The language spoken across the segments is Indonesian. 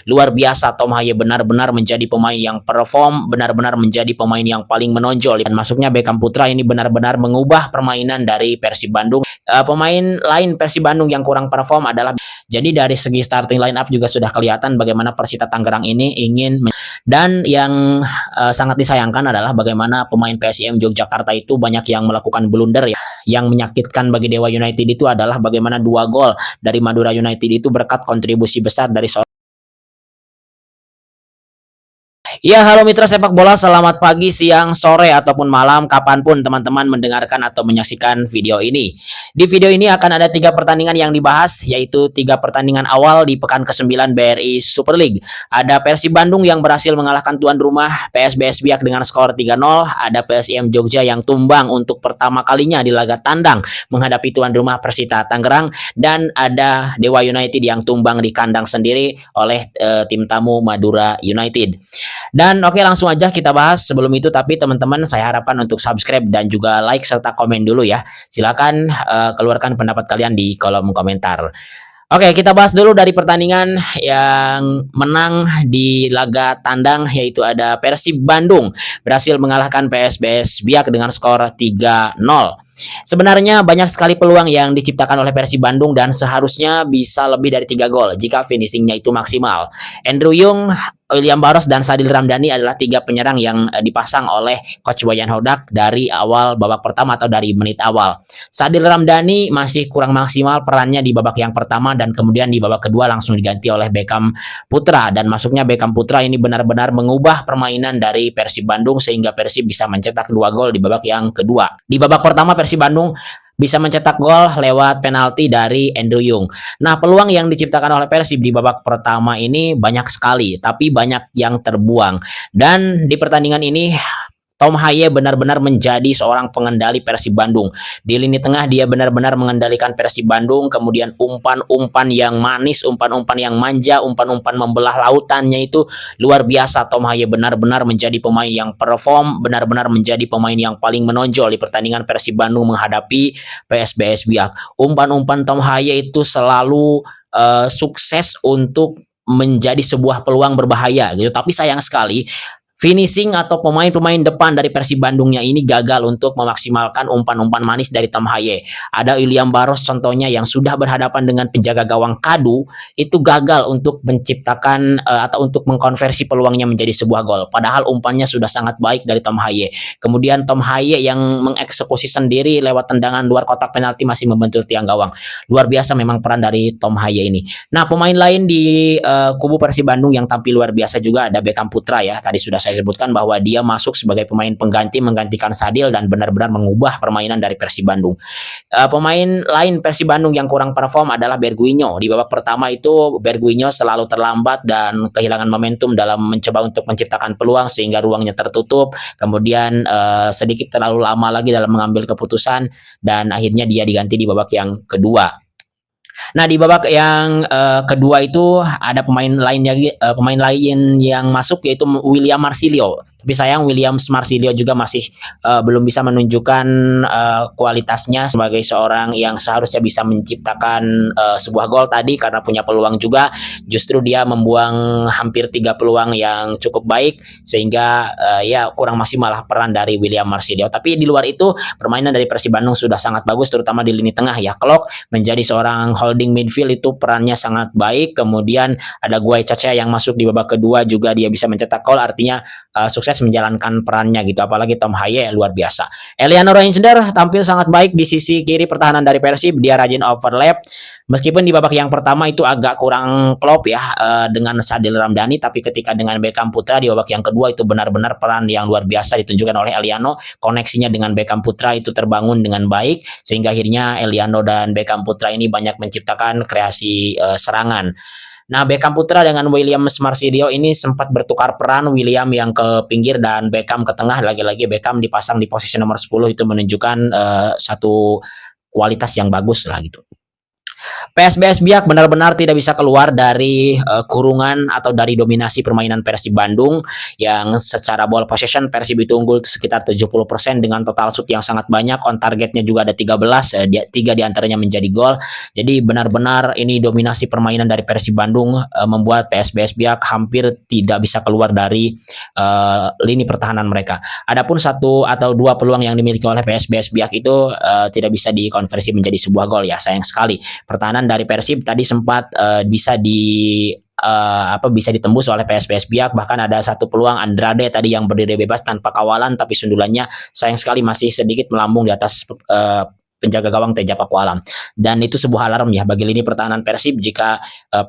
luar biasa. Tom Haye benar-benar menjadi pemain yang perform, benar-benar menjadi pemain yang paling menonjol. Dan masuknya Beckham Putra ini benar-benar mengubah permainan dari Persib Bandung. Pemain lain Persib Bandung yang kurang perform adalah, jadi dari segi starting line up juga sudah kelihatan bagaimana Persita Tangerang ini ingin, dan yang sangat disayangkan adalah bagaimana pemain PSIM Yogyakarta itu banyak yang melakukan blunder ya. Yang menyakitkan bagi Dewa United itu adalah bagaimana 2 gol dari Madura United itu berkat kontribusi besar dari Ya, halo mitra sepak bola, selamat pagi, siang, sore, ataupun malam, kapanpun teman-teman mendengarkan atau menyaksikan video ini. Di video ini akan ada 3 pertandingan yang dibahas, yaitu 3 pertandingan awal di pekan ke-9 BRI Super League. Ada Persib Bandung yang berhasil mengalahkan tuan rumah PSBS Biak dengan skor 3-0, ada PSIM Jogja yang tumbang untuk pertama kalinya di laga tandang menghadapi tuan rumah Persita Tangerang, dan ada Dewa United yang tumbang di kandang sendiri oleh tim tamu Madura United. Dan oke, langsung aja kita bahas. Sebelum itu tapi teman-teman saya harapkan untuk subscribe dan juga like serta komen dulu ya. Silakan keluarkan pendapat kalian di kolom komentar. Oke, kita bahas dulu dari pertandingan yang menang di laga tandang, yaitu ada Persib Bandung berhasil mengalahkan PSBS Biak dengan skor 3-0. Sebenarnya banyak sekali peluang yang diciptakan oleh Persib Bandung dan seharusnya bisa lebih dari 3 gol jika finishingnya itu maksimal. Andrew Yung, William Barros, dan Sadil Ramdhani adalah 3 penyerang yang dipasang oleh Coach Wayan Hodak dari awal babak pertama atau dari menit awal. Sadil Ramdhani masih kurang maksimal perannya di babak yang pertama, dan kemudian di babak kedua langsung diganti oleh Beckham Putra, dan masuknya Beckham Putra ini benar-benar mengubah permainan dari Persib Bandung sehingga Persib bisa mencetak 2 gol di babak yang kedua. Di babak pertama Persib Bandung bisa mencetak gol lewat penalti dari Andrew Yung. Nah, peluang yang diciptakan oleh Persib di babak pertama ini banyak sekali, tapi banyak yang terbuang. Dan di pertandingan ini Tom Haye benar-benar menjadi seorang pengendali Persib Bandung. Di lini tengah dia benar-benar mengendalikan Persib Bandung, kemudian umpan-umpan yang manis, umpan-umpan yang manja, umpan-umpan membelah lautannya itu luar biasa. Tom Haye benar-benar menjadi pemain yang perform, benar-benar menjadi pemain yang paling menonjol di pertandingan Persib Bandung menghadapi PSBS Biak. Umpan-umpan Tom Haye itu selalu sukses untuk menjadi sebuah peluang berbahaya gitu. Tapi sayang sekali finishing atau pemain-pemain depan dari Persib Bandungnya ini gagal untuk memaksimalkan umpan-umpan manis dari Tom Haye. Ada William Barros contohnya yang sudah berhadapan dengan penjaga gawang Kadu, itu gagal untuk menciptakan atau untuk mengkonversi peluangnya menjadi sebuah gol. Padahal umpannya sudah sangat baik dari Tom Haye. Kemudian Tom Haye yang mengeksekusi sendiri lewat tendangan luar kotak penalti masih membentur tiang gawang. Luar biasa memang peran dari Tom Haye ini. Nah, pemain lain di kubu Persib Bandung yang tampil luar biasa juga ada Beckham Putra ya. Tadi sudah saya sebutkan bahwa dia masuk sebagai pemain pengganti menggantikan Sadil dan benar-benar mengubah permainan dari Persib Bandung. Pemain lain Persib Bandung yang kurang perform adalah Berguinho. Di babak pertama itu Berguinho selalu terlambat dan kehilangan momentum dalam mencoba untuk menciptakan peluang sehingga ruangnya tertutup. Kemudian sedikit terlalu lama lagi dalam mengambil keputusan dan akhirnya dia diganti di babak yang kedua. Nah, di babak yang kedua itu ada pemain lain yang masuk, yaitu William Marsilio. Tapi sayang Williams Marsilio juga masih belum bisa menunjukkan kualitasnya sebagai seorang yang seharusnya bisa menciptakan sebuah gol tadi, karena punya peluang juga. Justru dia membuang hampir 3 peluang yang cukup baik sehingga ya kurang maksimal peran dari William Marsilio. Tapi di luar itu permainan dari Persib Bandung sudah sangat bagus, terutama di lini tengah ya. Klok menjadi seorang holding midfield itu perannya sangat baik. Kemudian ada Guai Caca yang masuk di babak kedua juga dia bisa mencetak gol, artinya sukses menjalankan perannya gitu. Apalagi Tom Haye luar biasa. Eliano Reinsder tampil sangat baik di sisi kiri pertahanan dari Persib. Dia rajin overlap. Meskipun di babak yang pertama itu agak kurang klop ya dengan Sadil Ramdhani, tapi ketika dengan Beckham Putra di babak yang kedua itu benar-benar peran yang luar biasa ditunjukkan oleh Eliano. Koneksinya dengan Beckham Putra itu terbangun dengan baik sehingga akhirnya Eliano dan Beckham Putra ini banyak menciptakan kreasi serangan. Nah, Beckham Putra dengan Williams Marsilio ini sempat bertukar peran, William yang ke pinggir dan Beckham ke tengah. Lagi-lagi Beckham dipasang di posisi nomor 10, itu menunjukkan satu kualitas yang bagus lah gitu. PSBS Biak benar-benar tidak bisa keluar dari kurungan atau dari dominasi permainan Persib Bandung yang secara ball possession Persib itu unggul sekitar 70% dengan total shoot yang sangat banyak, on targetnya juga ada 13, 3 diantaranya menjadi gol. Jadi benar-benar ini dominasi permainan dari Persib Bandung membuat PSBS Biak hampir tidak bisa keluar dari lini pertahanan mereka. Adapun satu atau dua peluang yang dimiliki oleh PSBS Biak itu tidak bisa dikonversi menjadi sebuah gol ya, sayang sekali. Pertahanan dari Persib tadi sempat bisa bisa ditembus oleh PSPS Biak, bahkan ada satu peluang Andrade tadi yang berdiri bebas tanpa kawalan, tapi sundulannya sayang sekali masih sedikit melambung di atas penjaga gawang Teja Pakualam. Dan itu sebuah alarm ya bagi lini pertahanan Persib. Jika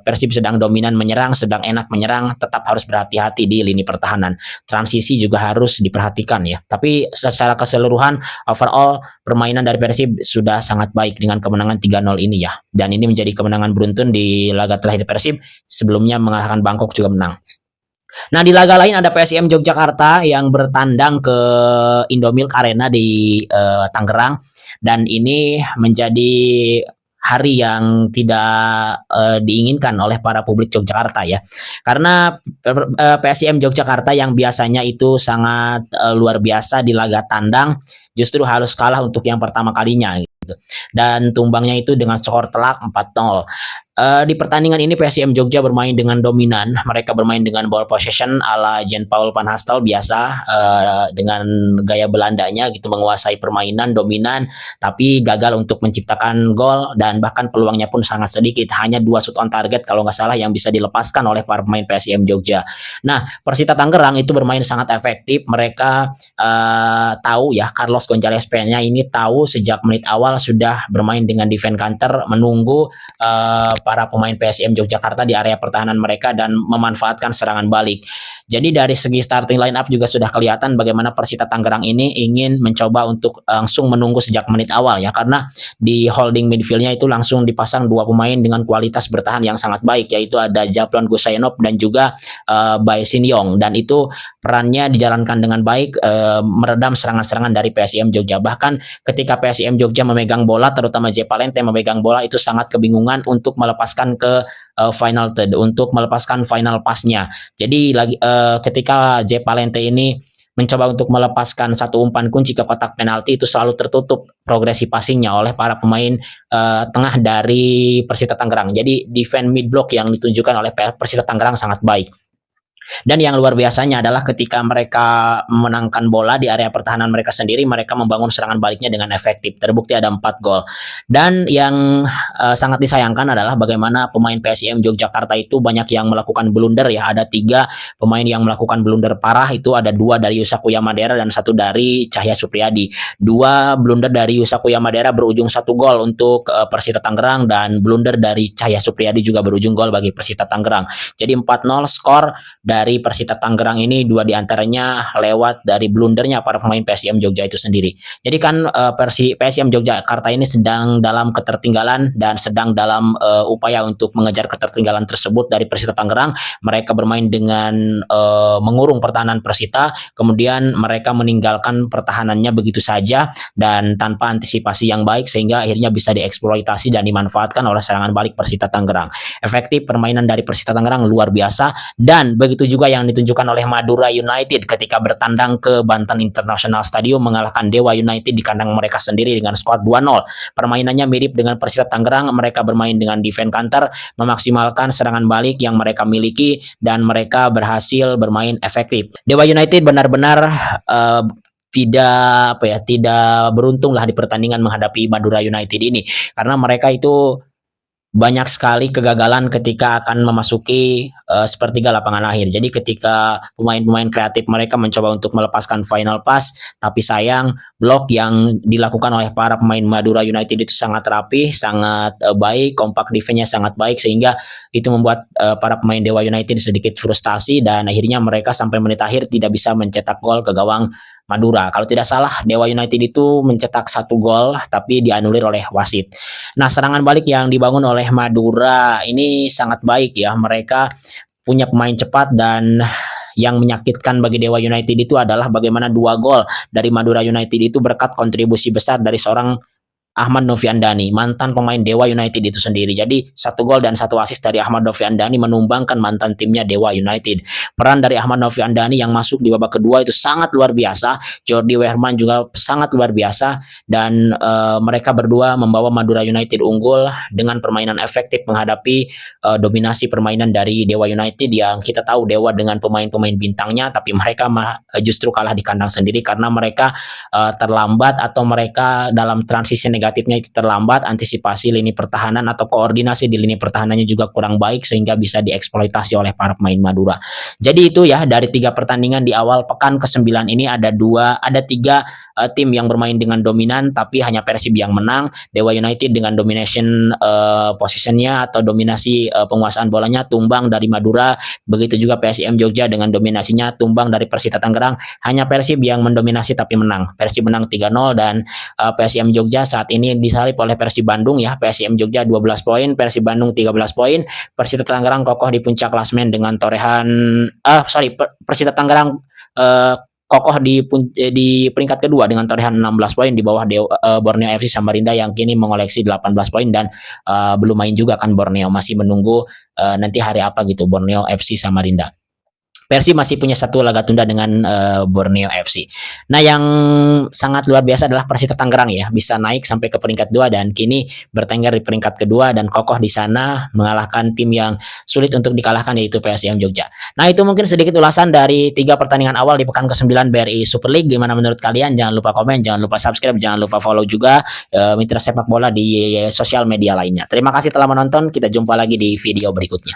Persib sedang dominan menyerang, sedang enak menyerang, tetap harus berhati-hati di lini pertahanan. Transisi juga harus diperhatikan ya. Tapi secara keseluruhan overall permainan dari Persib sudah sangat baik dengan kemenangan 3-0 ini ya. Dan ini menjadi kemenangan beruntun di laga terakhir Persib, sebelumnya mengalahkan Bangkok juga menang. Nah, di laga lain ada PSIM Yogyakarta yang bertandang ke Indomilk Arena di Tangerang, dan ini menjadi hari yang tidak diinginkan oleh para publik Yogyakarta ya. Karena PSIM Yogyakarta yang biasanya itu sangat luar biasa di laga tandang justru harus kalah untuk yang pertama kalinya gitu. Dan tumbangnya itu dengan skor telak 4-0. Di pertandingan ini PSIM Jogja bermain dengan dominan. Mereka bermain dengan ball possession ala Jean Paul van Hastel biasa, dengan gaya Belandanya gitu, menguasai permainan dominan, tapi gagal untuk menciptakan gol dan bahkan peluangnya pun sangat sedikit. Hanya 2 shoot on target kalau nggak salah yang bisa dilepaskan oleh para pemain PSIM Jogja. Nah, Persita Tangerang itu bermain sangat efektif. Mereka tahu ya, Carlos Gonzalez Peña ini tahu sejak menit awal sudah bermain dengan defense counter, menunggu para pemain PSIM Yogyakarta di area pertahanan mereka dan memanfaatkan serangan balik. Jadi dari segi starting line up juga sudah kelihatan bagaimana Persita Tangerang ini ingin mencoba untuk langsung menunggu sejak menit awal ya, karena di holding midfieldnya itu langsung dipasang 2 pemain dengan kualitas bertahan yang sangat baik, yaitu ada Japlon Gusainov dan juga Bae Sin Yong, dan itu perannya dijalankan dengan baik, meredam serangan-serangan dari PSIM Jogja. Bahkan ketika PSIM Jogja memegang bola, terutama J Palente memegang bola, itu sangat kebingungan untuk melepaskan ke final third, untuk melepaskan final pass-nya. Jadi ketika J Palente ini mencoba untuk melepaskan satu umpan kunci ke kotak penalti, itu selalu tertutup progresi passingnya oleh para pemain tengah dari Persita Tangerang. Jadi defense mid block yang ditunjukkan oleh Persita Tangerang sangat baik. Dan yang luar biasanya adalah ketika mereka memenangkan bola di area pertahanan mereka sendiri, mereka membangun serangan baliknya dengan efektif. Terbukti ada 4 gol. Dan yang sangat disayangkan adalah bagaimana pemain PSIM Yogyakarta itu banyak yang melakukan blunder ya. Ada 3 pemain yang melakukan blunder parah, itu ada 2 dari Yusakuya Madera dan 1 dari Cahya Supriyadi. 2 blunder dari Yusakuya Madera berujung 1 gol untuk Persita Tangerang, dan blunder dari Cahya Supriyadi juga berujung gol bagi Persita Tangerang. Jadi 4-0 skor dari Persita Tangerang ini, 2 diantaranya lewat dari blundernya para pemain PSIM Jogja itu sendiri. Jadi kan PSIM Yogyakarta ini sedang dalam ketertinggalan dan sedang dalam upaya untuk mengejar ketertinggalan tersebut dari Persita Tangerang. Mereka bermain dengan mengurung pertahanan Persita, kemudian mereka meninggalkan pertahanannya begitu saja dan tanpa antisipasi yang baik, sehingga akhirnya bisa dieksploitasi dan dimanfaatkan oleh serangan balik Persita Tangerang. Efektif permainan dari Persita Tangerang luar biasa, dan begitu juga yang ditunjukkan oleh Madura United ketika bertandang ke Banten International Stadium mengalahkan Dewa United di kandang mereka sendiri dengan skor 2-0. Permainannya mirip dengan Persita Tangerang, mereka bermain dengan defense counter, memaksimalkan serangan balik yang mereka miliki, dan mereka berhasil bermain efektif. Dewa United benar-benar tidak beruntung lah di pertandingan menghadapi Madura United ini, karena mereka itu banyak sekali kegagalan ketika akan memasuki sepertiga lapangan akhir. Jadi ketika pemain-pemain kreatif mereka mencoba untuk melepaskan final pass, tapi sayang blok yang dilakukan oleh para pemain Madura United itu sangat rapi, sangat baik, kompak, defense-nya sangat baik, sehingga itu membuat para pemain Dewa United sedikit frustasi, dan akhirnya mereka sampai menit akhir tidak bisa mencetak gol ke gawang Madura. Kalau tidak salah Dewa United itu mencetak 1 gol tapi dianulir oleh wasit. Nah, serangan balik yang dibangun oleh Madura ini sangat baik ya. Mereka punya pemain cepat, dan yang menyakitkan bagi Dewa United itu adalah bagaimana 2 gol dari Madura United itu berkat kontribusi besar dari seorang Ahmad Noviandani, mantan pemain Dewa United itu sendiri. Jadi 1 gol dan 1 assist dari Ahmad Noviandani menumbangkan mantan timnya Dewa United. Peran dari Ahmad Noviandani yang masuk di babak kedua itu sangat luar biasa. Jordi Wehrman juga sangat luar biasa dan mereka berdua membawa Madura United unggul dengan permainan efektif menghadapi dominasi permainan dari Dewa United yang kita tahu Dewa dengan pemain-pemain bintangnya, tapi mereka justru kalah di kandang sendiri karena mereka terlambat atau mereka dalam transisi negatifnya itu terlambat, antisipasi lini pertahanan atau koordinasi di lini pertahanannya juga kurang baik sehingga bisa dieksploitasi oleh para pemain Madura. Jadi itu ya dari 3 pertandingan di awal pekan ke-9 ini ada 3 tim yang bermain dengan dominan tapi hanya Persib yang menang. Dewa United dengan domination positionnya atau dominasi penguasaan bolanya tumbang dari Madura. Begitu juga PSIM Jogja dengan dominasinya tumbang dari Persita Tangerang. Hanya Persib yang mendominasi tapi menang. Persib menang 3-0 dan PSIM Jogja saat ini disalip oleh Persib Bandung ya. PSIM Jogja 12 poin, Persib Bandung 13 poin. Persita Tangerang kokoh di puncak klasmen dengan torehan Persita Tangerang kokoh di peringkat kedua dengan torehan 16 poin di bawah Borneo FC Samarinda yang kini mengoleksi 18 poin dan belum main juga kan Borneo, masih menunggu nanti hari apa gitu Borneo FC Samarinda. Persib masih punya 1 laga tunda dengan Borneo FC. Nah, yang sangat luar biasa adalah Persita Tangerang ya, bisa naik sampai ke peringkat 2 dan kini bertengger di peringkat kedua dan kokoh di sana mengalahkan tim yang sulit untuk dikalahkan yaitu PSIM Jogja. Nah, itu mungkin sedikit ulasan dari 3 pertandingan awal di pekan ke-9 BRI Super League. Gimana menurut kalian? Jangan lupa komen, jangan lupa subscribe, jangan lupa follow juga mitra sepak bola di sosial media lainnya. Terima kasih telah menonton, kita jumpa lagi di video berikutnya.